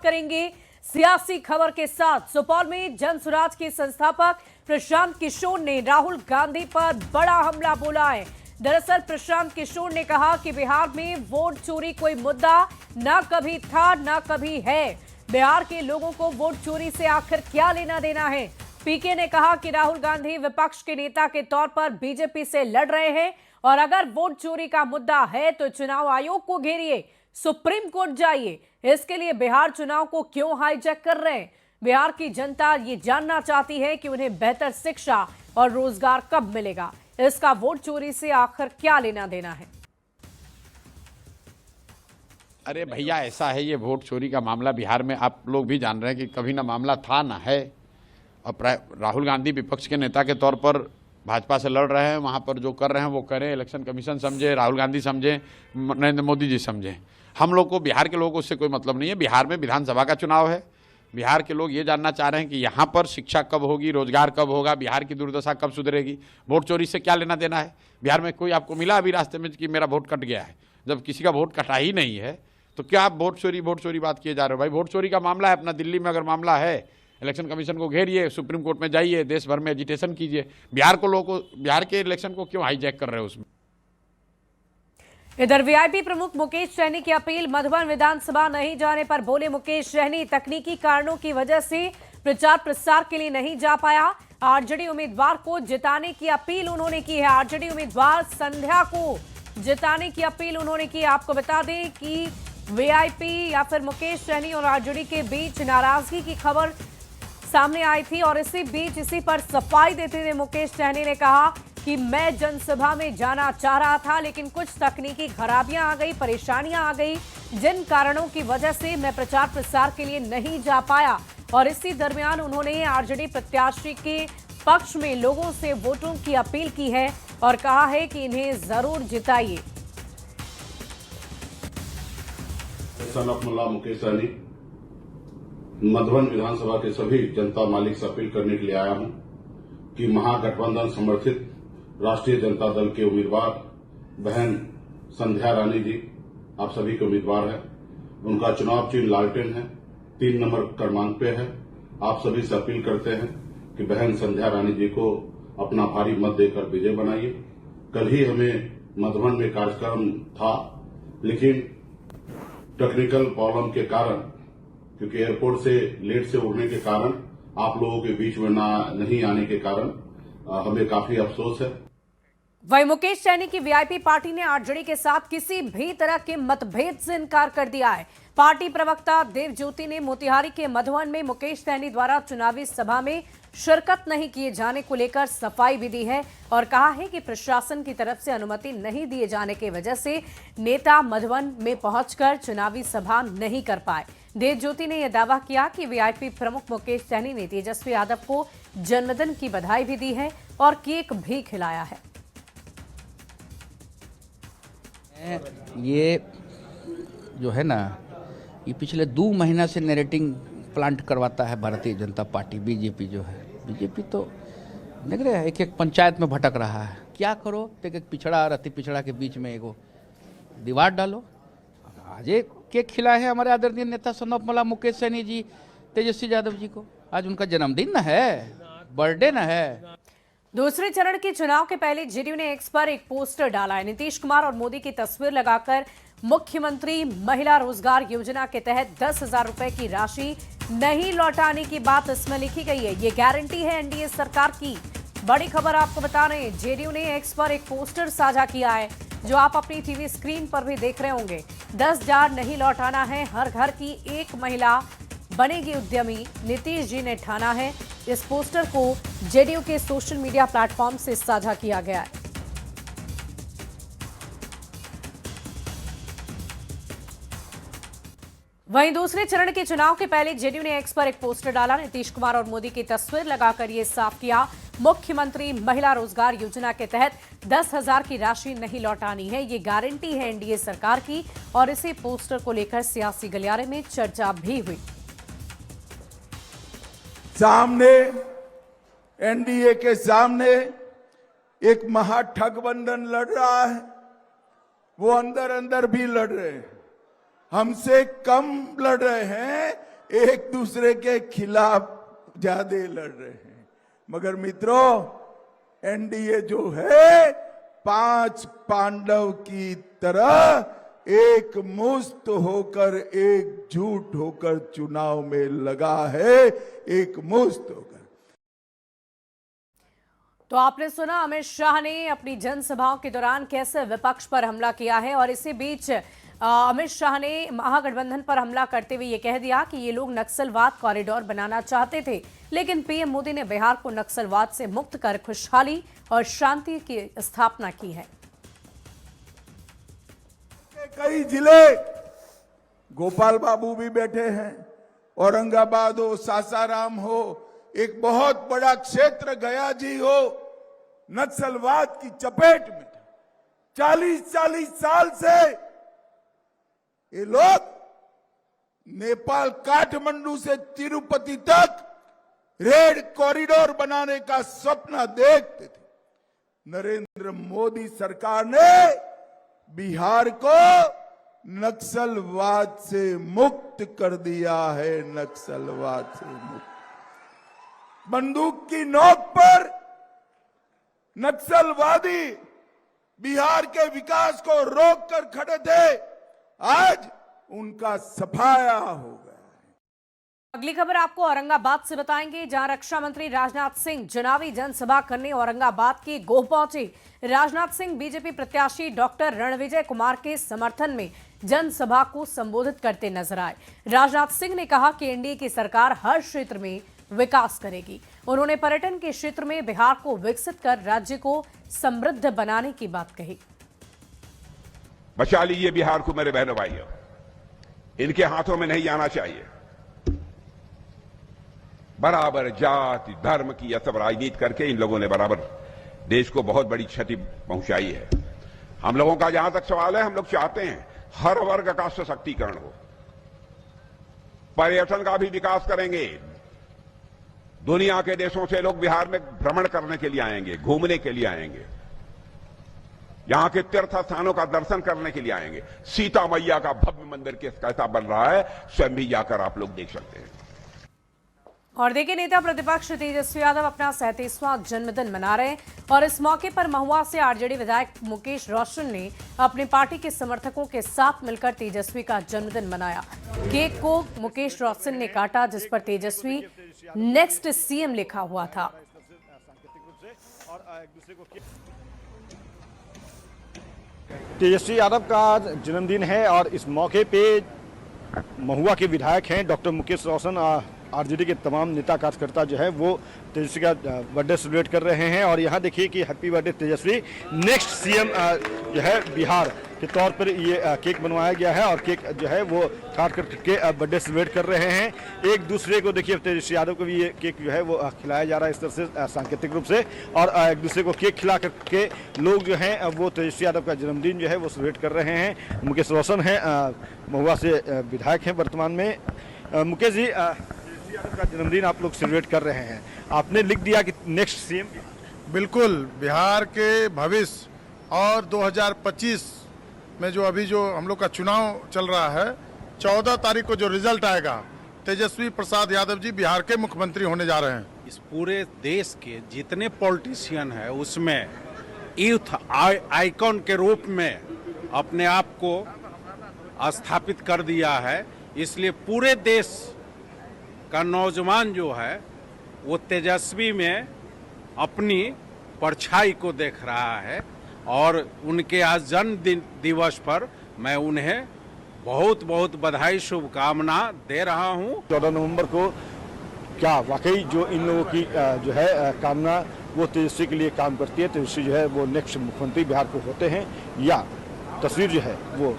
करेंगे सियासी खबर के साथ। सुपौल में जन स्वराज के संस्थापक प्रशांत किशोर ने राहुल गांधी पर बड़ा हमला बोला है। दरअसल प्रशांत किशोर ने कहा कि बिहार में वोट चोरी कोई मुद्दा ना कभी था ना कभी है। बिहार के लोगों को वोट चोरी से आखिर क्या लेना देना है। पीके ने कहा कि राहुल गांधी विपक्ष के नेता के तौर पर बीजेपी से लड़ रहे हैं और अगर वोट चोरी का मुद्दा है तो चुनाव आयोग को घेरिए, सुप्रीम कोर्ट जाइए। इसके लिए बिहार चुनाव को क्यों हाईजैक कर रहे हैं? बिहार की जनता ये जानना चाहती है कि उन्हें बेहतर शिक्षा और रोजगार कब मिलेगा। इसका वोट चोरी से आखिर क्या लेना देना है? अरे भैया, ऐसा है, ये वोट चोरी का मामला बिहार में आप लोग भी जान रहे हैं कि कभी ना मामला था ना है। और राहुल गांधी विपक्ष के नेता के तौर पर भाजपा से लड़ रहे हैं, वहाँ पर जो कर रहे हैं वो करें। इलेक्शन कमीशन समझे, राहुल गांधी समझे, नरेंद्र मोदी जी समझे। हम लोग को, बिहार के लोगों को उससे कोई मतलब नहीं है। बिहार में विधानसभा का चुनाव है। बिहार के लोग ये जानना चाह रहे हैं कि यहाँ पर शिक्षा कब होगी, रोजगार कब होगा, बिहार की दुर्दशा कब सुधरेगी। वोट चोरी से क्या लेना देना है? बिहार में कोई आपको मिला अभी रास्ते में कि मेरा वोट कट गया है? जब किसी का वोट कटा ही नहीं है तो क्या आप वोट चोरी बात किए जा रहे हो? भाई, वोट चोरी का मामला है अपना दिल्ली में, अगर मामला है इलेक्शन कमीशन को घेरिए, सुप्रीम कोर्ट में जाइए, देश भर में एजिटेशन कीजिए। बिहार को लोगों को, बिहार के इलेक्शन को क्यों हाईजैक कर रहे हो उसमें? इधर वीआईपी प्रमुख मुकेश सहनी की अपील। मधुबन विधानसभा नहीं जाने पर बोले मुकेश सहनी, तकनीकी कारणों की वजह से प्रचार प्रसार के लिए नहीं जा पाया। आरजेडी उम्मीदवार को जिताने की अपील उन्होंने की है। आरजेडी उम्मीदवार संध्या को जिताने की अपील उन्होंने की। आपको बता दें कि वीआईपी या फिर मुकेश सहनी और आरजेडी के बीच नाराजगी की खबर सामने आई थी और इसी बीच इसी पर सफाई देते हुए मुकेश सहनी ने कहा कि मैं जनसभा में जाना चाह रहा था लेकिन कुछ तकनीकी खराबियां आ गई, परेशानियां आ गई, जिन कारणों की वजह से मैं प्रचार प्रसार के लिए नहीं जा पाया। और इसी दरमियान उन्होंने आरजेडी प्रत्याशी के पक्ष में लोगों से वोटों की अपील की है और कहा है कि इन्हें जरूर जिताइए। मुकेश सहनी, मधुबन विधानसभा के सभी जनता मालिक से अपील करने के लिए आया हूं कि महागठबंधन समर्थित राष्ट्रीय जनता दल के उम्मीदवार बहन संध्या रानी जी आप सभी के उम्मीदवार हैं। उनका चुनाव चिन्ह लालटेन है, 3 नंबर क्रमांक पे है। आप सभी से अपील करते हैं कि बहन संध्या रानी जी को अपना भारी मत देकर विजय बनाइए। कल ही हमें मधुबन में कार्यक्रम था लेकिन टेक्निकल प्रॉब्लम के कारण, क्योंकि एयरपोर्ट से लेट से उड़ने के कारण, आप लोगों के बीच में नहीं आने के कारण हमें काफी अफसोस है। वहीं मुकेश सहनी की वीआईपी पार्टी ने आरजेडी के साथ किसी भी तरह के मतभेद से इनकार कर दिया है। पार्टी प्रवक्ता देव ज्योति ने मोतिहारी के मधुबन में मुकेश सहनी द्वारा चुनावी सभा में शिरकत नहीं किए जाने को लेकर सफाई भी दी है और कहा है कि प्रशासन की तरफ से अनुमति नहीं दिए जाने की वजह से नेता मधुबन में पहुंचकर चुनावी सभा नहीं कर पाए। देव ज्योति ने यह दावा किया कि वीआईपी प्रमुख मुकेश सहनी ने तेजस्वी यादव को जन्मदिन की बधाई भी दी है और केक भी खिलाया है। ये जो है ना, ये पिछले 2 महीना से नैरेटिंग प्लांट करवाता है भारतीय जनता पार्टी। बीजेपी जो है, बीजेपी तो देख रहे हैं एक पंचायत में भटक रहा है। क्या करो, एक पिछड़ा और अति पिछड़ा के बीच में एगो दीवार डालो। आज एक केक खिलाए हैं हमारे आदरणीय नेता सनोपमला मुकेश सहनी जी तेजस्वी यादव जी को। आज उनका जन्मदिन न है, बर्थडे न है। दूसरे चरण के चुनाव के पहले जेडीयू ने एक्स पर एक पोस्टर डाला है। नीतीश कुमार और मोदी की तस्वीर लगाकर मुख्यमंत्री महिला रोजगार योजना के तहत 10,000 रुपए की राशि नहीं लौटाने की बात इसमें लिखी गई है। ये गारंटी है एनडीए सरकार की। बड़ी खबर आपको बता रहे हैं, जेडीयू ने एक्स पर एक पोस्टर साझा किया है जो आप अपनी टीवी स्क्रीन पर भी देख रहे होंगे। 10,000 नहीं लौटाना है, हर घर की एक महिला बनेगी उद्यमी, नीतीश जी ने ठाना है। इस पोस्टर को जेडीयू के सोशल मीडिया प्लेटफॉर्म से साझा किया गया है। वहीं दूसरे चरण के चुनाव के पहले जेडीयू ने एक्स पर एक पोस्टर डाला। नीतीश कुमार और मोदी की तस्वीर लगाकर यह साफ किया, मुख्यमंत्री महिला रोजगार योजना के तहत 10,000 की राशि नहीं लौटानी है। ये गारंटी है एनडीए सरकार की। और इसी पोस्टर को लेकर सियासी गलियारे में चर्चा भी हुई। सामने एनडीए के सामने एक महागठबंधन लड़ रहा है, वो अंदर अंदर भी लड़ रहे हैं, हमसे कम लड़ रहे हैं एक दूसरे के खिलाफ ज्यादा लड़ रहे हैं। मगर मित्रों, एनडीए जो है 5 पांडव की तरह एक मुस्त होकर, एकजुट होकर चुनाव में लगा है, एक मुस्त होकर। तो आपने सुना अमित शाह ने अपनी जनसभाओं के दौरान कैसे विपक्ष पर हमला किया है, और इसी बीच अमित शाह ने महागठबंधन पर हमला करते हुए ये कह दिया कि ये लोग नक्सलवाद कॉरिडोर बनाना चाहते थे, लेकिन पीएम मोदी ने बिहार को नक्सलवाद से मुक्त कर खुशहाली और शांति की स्थापना की है। कई जिले, गोपाल बाबू भी बैठे हैं, औरंगाबाद हो, सासाराम हो, एक बहुत बड़ा क्षेत्र गया जी हो, नक्सलवाद की चपेट में 40-40 साल से ये लोग नेपाल काठमांडू से तिरुपति तक रेड कॉरिडोर बनाने का सपना देखते थे। नरेंद्र मोदी सरकार ने बिहार को नक्सलवाद से मुक्त कर दिया है, नक्सलवाद से मुक्त। बंदूक की नोक पर नक्सलवादी बिहार के विकास को रोककर खड़े थे, आज उनका सफाया हो गया। अगली खबर आपको औरंगाबाद से बताएंगे, जहां रक्षा मंत्री राजनाथ सिंह चुनावी जनसभा करने औरंगाबाद की गोह पहुंचे। राजनाथ सिंह बीजेपी प्रत्याशी डॉक्टर रणविजय कुमार के समर्थन में जनसभा को संबोधित करते नजर आए। राजनाथ सिंह ने कहा कि एनडीए की सरकार हर क्षेत्र में विकास करेगी। उन्होंने पर्यटन के क्षेत्र में बिहार को विकसित कर राज्य को समृद्ध बनाने की बात कही। बचा लीजिए बिहार को मेरे बहनों भाइयों, इनके हाथों में नहीं आना चाहिए। बराबर जाति धर्म की यह सब राजनीति करके इन लोगों ने बराबर देश को बहुत बड़ी क्षति पहुंचाई है। हम लोगों का जहां तक सवाल है, हम लोग चाहते हैं हर वर्ग का सशक्तिकरण हो, पर्यटन का भी विकास करेंगे। दुनिया के देशों से लोग बिहार में भ्रमण करने के लिए आएंगे, घूमने के लिए आएंगे, यहां के तीर्थ स्थानों का दर्शन करने के लिए आएंगे। सीता मैया का भव्य मंदिर कैसा बन रहा है, स्वयं भी जाकर आप लोग देख सकते हैं। और देखिए, नेता प्रतिपक्ष तेजस्वी यादव अपना 37वां जन्मदिन मना रहे हैं, और इस मौके पर महुआ से आरजेडी विधायक मुकेश रोशन ने अपनी पार्टी के समर्थकों के साथ मिलकर तेजस्वी का जन्मदिन मनाया। केक को मुकेश रोशन ने काटा, जिस पर तेजस्वी नेक्स्ट सीएम लिखा हुआ था। तेजस्वी यादव का जन्मदिन है और इस मौके पे महुआ के विधायक हैं डॉक्टर मुकेश रोशन, आरजेडी के तमाम नेता कार्यकर्ता जो है वो तेजस्वी का बर्थडे सेलिब्रेट कर रहे हैं। और यहाँ देखिए कि हैप्पी बर्थडे तेजस्वी, नेक्स्ट सीएम जो है बिहार के तौर पर ये केक बनवाया गया है और केक जो है वो काट करके बर्थडे सेलिब्रेट कर रहे हैं। एक दूसरे को देखिए, तेजस्वी यादव को भी ये केक जो है वो खिलाया जा रहा है इस तरह से सांकेतिक रूप से, और एक दूसरे को केक खिला करके लोग जो हैं वो तेजस्वी यादव का जन्मदिन जो है वो सेलिब्रेट कर रहे हैं। मुकेश रोशन है, महुआ से विधायक हैं वर्तमान में। मुकेश जी, यादव का जन्मदिन आप लोग सेलिब्रेट कर रहे हैं, आपने लिख दिया कि नेक्स्ट सीएम। बिल्कुल, बिहार के भविष्य और 2025 में जो अभी जो हम लोग का चुनाव चल रहा है, 14 तारीख को जो रिजल्ट आएगा, तेजस्वी प्रसाद यादव जी बिहार के मुख्यमंत्री होने जा रहे हैं। इस पूरे देश के जितने पॉलिटिशियन हैं उसमें यूथ आइकॉन के रूप में अपने आप को स्थापित कर दिया है। इसलिए पूरे देश का नौजवान जो है वो तेजस्वी में अपनी परछाई को देख रहा है, और उनके आज जन्म दिवस पर मैं उन्हें बहुत बहुत बधाई शुभकामना दे रहा हूं। 14 नवंबर को क्या वाकई जो इन लोगों की जो है कामना वो तेजस्वी के लिए काम करती है, तेजस्वी जो है वो नेक्स्ट मुख्यमंत्री बिहार को होते हैं, या तस्वीर जो है वो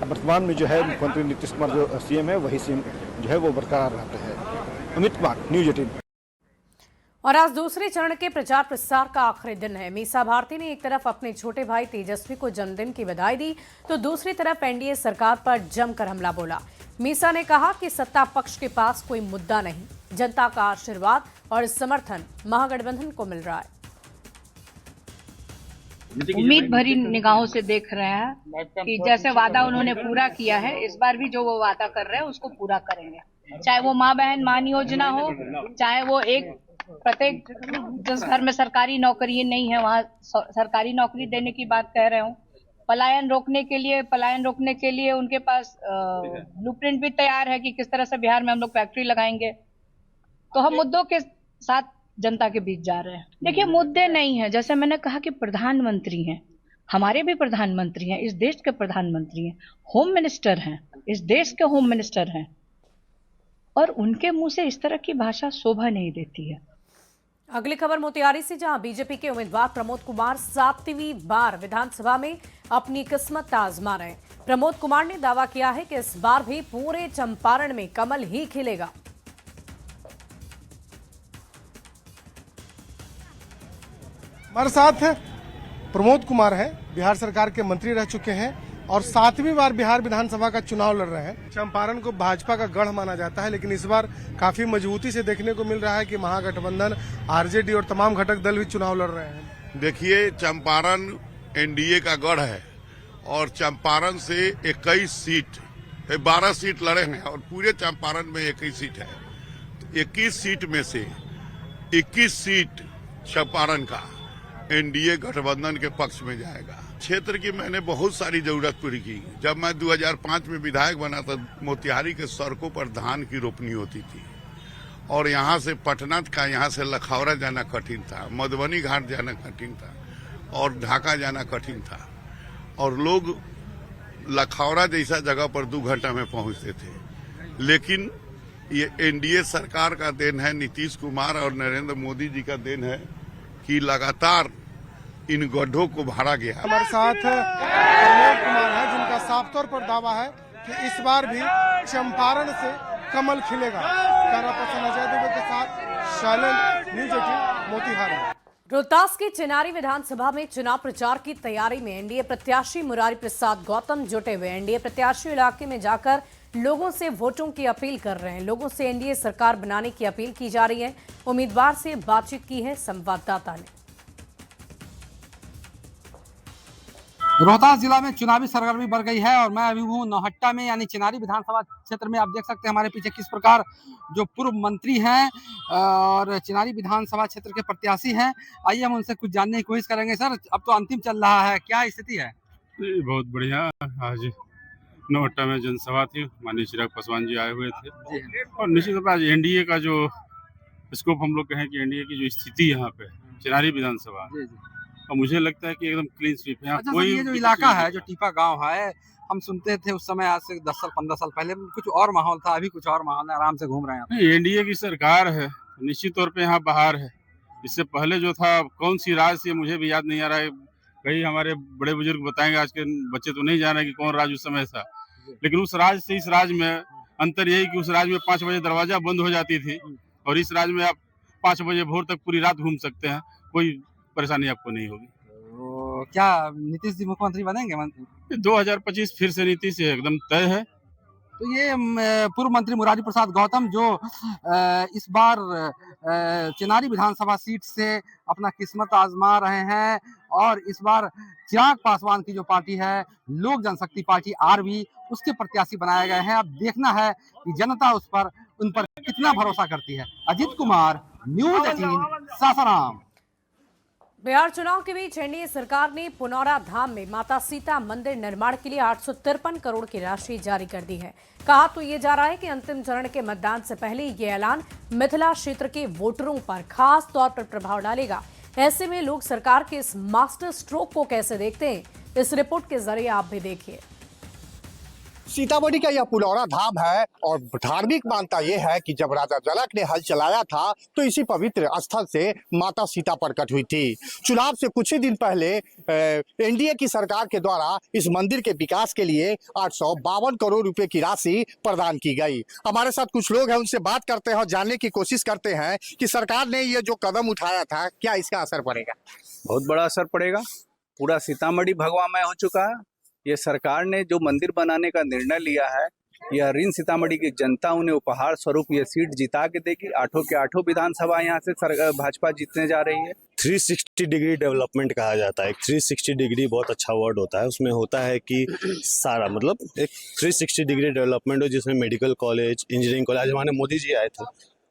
वर्तमान में जो है मुख्यमंत्री नीतीश कुमार जो सीएम है वही सीएम जो है वो बरकरार रहते हैं। अमित कुमार, न्यूज 18। और आज दूसरे चरण के प्रचार प्रसार का आखिरी दिन है। मीसा भारती ने एक तरफ अपने छोटे भाई तेजस्वी को जन्मदिन की बधाई दी, तो दूसरी तरफ एनडीए सरकार पर जमकर हमला बोला। मीसा ने कहा कि सत्ता पक्ष के पास कोई मुद्दा नहीं, जनता का आशीर्वाद और समर्थन महागठबंधन को मिल रहा है। उम्मीद भरी निगाहों से देख रहे हैं कि जैसे वादा उन्होंने पूरा किया है, इस बार भी जो वो वादा कर रहे हैं उसको पूरा करेंगे। चाहे वो माँ बहन मान योजना हो, चाहे वो एक प्रत्येक जिस घर में सरकारी नौकरी नहीं है वहाँ सरकारी नौकरी देने की बात कह रहे हूँ। पलायन रोकने के लिए उनके पास ब्लूप्रिंट भी तैयार है कि किस तरह से बिहार में हम लोग फैक्ट्री लगाएंगे। तो हम मुद्दों के साथ जनता के बीच जा रहे हैं। देखिए, मुद्दे नहीं है, जैसे मैंने कहा कि प्रधानमंत्री हैं, हमारे भी प्रधानमंत्री हैं, इस देश के प्रधानमंत्री हैं, होम मिनिस्टर हैं, इस देश के होम मिनिस्टर हैं, और उनके मुंह से इस तरह की भाषा शोभा नहीं देती है। अगली खबर मोतिहारी से, जहां बीजेपी के उम्मीदवार प्रमोद कुमार 7वीं बार विधानसभा में अपनी किस्मत आजमा रहे हैं। प्रमोद कुमार ने दावा किया है कि इस बार भी पूरे चंपारण में कमल ही खिलेगा। हमारे साथ प्रमोद कुमार हैं, बिहार सरकार के मंत्री रह चुके हैं और 7वीं बार बिहार विधानसभा का चुनाव लड़ रहे हैं। चंपारण को भाजपा का गढ़ माना जाता है, लेकिन इस बार काफी मजबूती से देखने को मिल रहा है कि महागठबंधन, आरजेडी और तमाम घटक दल भी चुनाव लड़ रहे हैं। देखिए, चंपारण एनडीए का गढ़ है और चंपारण से 21 सीट 12 सीट लड़े हैं और पूरे चंपारण में 21 सीट है। तो 21 सीट में से 21 सीट चंपारण का एनडीए गठबंधन के पक्ष में जाएगा। क्षेत्र की मैंने बहुत सारी जरूरत पूरी की। जब मैं 2005 में विधायक बना तो मोतिहारी के सड़कों पर धान की रोपनी होती थी और यहाँ से पटना का, यहाँ से लखौरा जाना कठिन था, मधुबनी घाट जाना कठिन था और ढाका जाना कठिन था और लोग लखौरा जैसा जगह पर 2 घंटा में पहुंचते थे। लेकिन ये एनडीए सरकार का देन है, नीतीश कुमार और नरेंद्र मोदी जी का देन है कि लगातार इन गड्ढों को भरा गया। हमारे साथ प्रमोद कुमार हैं, जिनका साफ तौर पर दावा है कि इस बार भी चंपारण से कमल खिलेगा। कैमरा पर्सन अजय दुबे के साथ शैलेंद्र, न्यूज़ 18 मोतिहारी। रोहतास की चिनारी विधानसभा में चुनाव प्रचार की तैयारी में एनडीए प्रत्याशी मुरारी प्रसाद गौतम जुटे हुए। एनडीए प्रत्याशी इलाके में जाकर लोगों से वोटों की अपील कर रहे हैं। लोगों से एनडीए सरकार बनाने की अपील की जा रही है। उम्मीदवार से बातचीत की है संवाददाता ने। रोहतास जिला में चुनावी सरगर्मी बढ़ गई है और मैं अभी हूँ नौहट्टा में, यानी चिनारी विधानसभा क्षेत्र में। आप देख सकते हैं हमारे पीछे किस प्रकार जो पूर्व मंत्री हैं और चिनारी विधानसभा क्षेत्र के प्रत्याशी हैं। आइए हम उनसे कुछ जानने की कोशिश करेंगे। सर, अब तो अंतिम चल रहा है, क्या स्थिति है? बहुत बढ़िया। आज नौहट्टा में जनसभा थी, माननीय चिराग पासवान जी आए हुए थे और निश्चित रूप से एनडीए का जो स्कोप, हम लोग कहें कि एनडीए की जो स्थिति यहाँ पे चिनारी विधानसभा, और मुझे लगता है कि एकदम क्लीन स्वीप है। अच्छा, कोई ये जो इलाका है, जो टीपा गांव है, हम सुनते थे उस समय, आज से 10 साल 15 साल पहले कुछ और माहौल था, अभी कुछ और माहौल है, आराम से घूम रहे हैं। एनडीए की सरकार है, निश्चित तौर पे यहाँ बाहर है। इससे पहले जो था, कौन सी राज थी मुझे भी याद नहीं आ रहा है, कहीं हमारे बड़े बुजुर्ग बताएंगे, आज के बच्चे तो नहीं जान रहे कि कौन राज उस समय था। लेकिन उस राज से इस राज में अंतर यही कि उस राज में 5 बजे दरवाजा बंद हो जाती थी और इस राज में आप 5 बजे भोर तक पूरी रात घूम सकते हैं, कोई परेशानी आपको नहीं होगी। तो क्या नीतीश जी मुख्यमंत्री बनेंगे? 2025 फिर से नीतीश एकदम तय है। तो ये पूर्व मंत्री मुरारी प्रसाद गौतम जो इस बार चिनारी विधानसभा सीट से अपना किस्मत आजमा रहे हैं और इस बार चिराग पासवान की जो पार्टी है, लोक जनशक्ति पार्टी आरवी, उसके प्रत्याशी बनाए गए हैं। अब देखना है कि जनता उन पर कितना भरोसा करती है। अजीत कुमार, न्यूज़ 18, सासाराम। बिहार चुनाव के बीच एनडीए सरकार ने पुनौरा धाम में माता सीता मंदिर निर्माण के लिए 853 करोड़ की राशि जारी कर दी है। कहा तो ये जा रहा है कि अंतिम चरण के मतदान से पहले ये ऐलान मिथिला क्षेत्र के वोटरों पर खास तौर पर प्रभाव डालेगा। ऐसे में लोग सरकार के इस मास्टर स्ट्रोक को कैसे देखते हैं, इस रिपोर्ट के जरिए आप भी देखिए। सीतामढ़ी का यह पुनौरा धाम है और धार्मिक मान्यता यह है कि जब राजा जनक ने हल चलाया था तो इसी पवित्र स्थल से माता सीता प्रकट हुई थी। चुनाव से कुछ ही दिन पहले एनडीए की सरकार के द्वारा इस मंदिर के विकास के लिए 852 करोड़ रुपए की राशि प्रदान की गई। हमारे साथ कुछ लोग हैं, उनसे बात करते हैं और जानने की कोशिश करते हैं कि सरकार ने ये जो कदम उठाया था, क्या इसका असर पड़ेगा? बहुत बड़ा असर पड़ेगा। पूरा सीतामढ़ी भगवामय हो चुका है। ये सरकार ने जो मंदिर बनाने का निर्णय लिया है, यह ऋण सीतामढ़ी की जनता उन्हें उपहार स्वरूप ये सीट जिता के देगी। 8 के 8 विधानसभा यहाँ से भाजपा जीतने जा रही है। 360 डिग्री डेवलपमेंट कहा जाता है। 360 डिग्री बहुत अच्छा वर्ड होता है। उसमें होता है कि सारा मतलब एक 360 डिग्री डेवलपमेंट हो, जिसमें मेडिकल कॉलेज, इंजीनियरिंग कॉलेज। आज हमारे मोदी जी आए थे,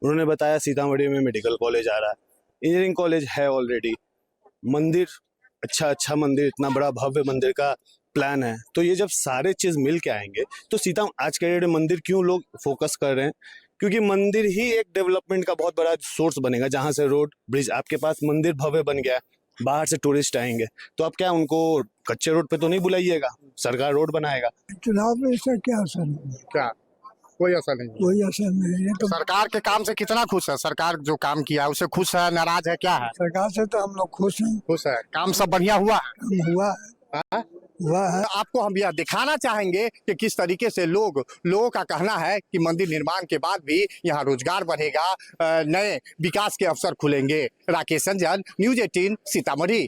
उन्होंने बताया सीतामढ़ी में मेडिकल कॉलेज आ रहा है, इंजीनियरिंग कॉलेज है ऑलरेडी, मंदिर अच्छा मंदिर, इतना बड़ा भव्य मंदिर का प्लान है। तो ये जब सारे चीज मिल के आएंगे तो सीता आज के डेट में मंदिर क्यों लोग फोकस कर रहे हैं, क्योंकि मंदिर ही एक डेवलपमेंट का बहुत बड़ा सोर्स बनेगा। जहां से रोड ब्रिज, आपके पास मंदिर भव्य बन गया, बाहर से टूरिस्ट आएंगे तो आप क्या उनको कच्चे रोड पे तो नहीं बुलाइएगा, सरकार रोड बनाएगा। चुनाव में इसका क्या असर है? क्या कोई असर नहीं? कोई असर नहीं है। तो सरकार के काम से कितना खुश है? सरकार जो काम किया उससे खुश है, नाराज है, क्या है? सरकार से तो हम लोग खुश हैं। खुश है, काम सब बढ़िया हुआ है? हुआ है। आपको हम यह दिखाना चाहेंगे कि किस तरीके से लोगों का कहना है कि मंदिर निर्माण के बाद भी यहाँ रोजगार बढ़ेगा, नए विकास के अवसर खुलेंगे। राकेश रंजन, न्यूज़ 18 सीतामढ़ी।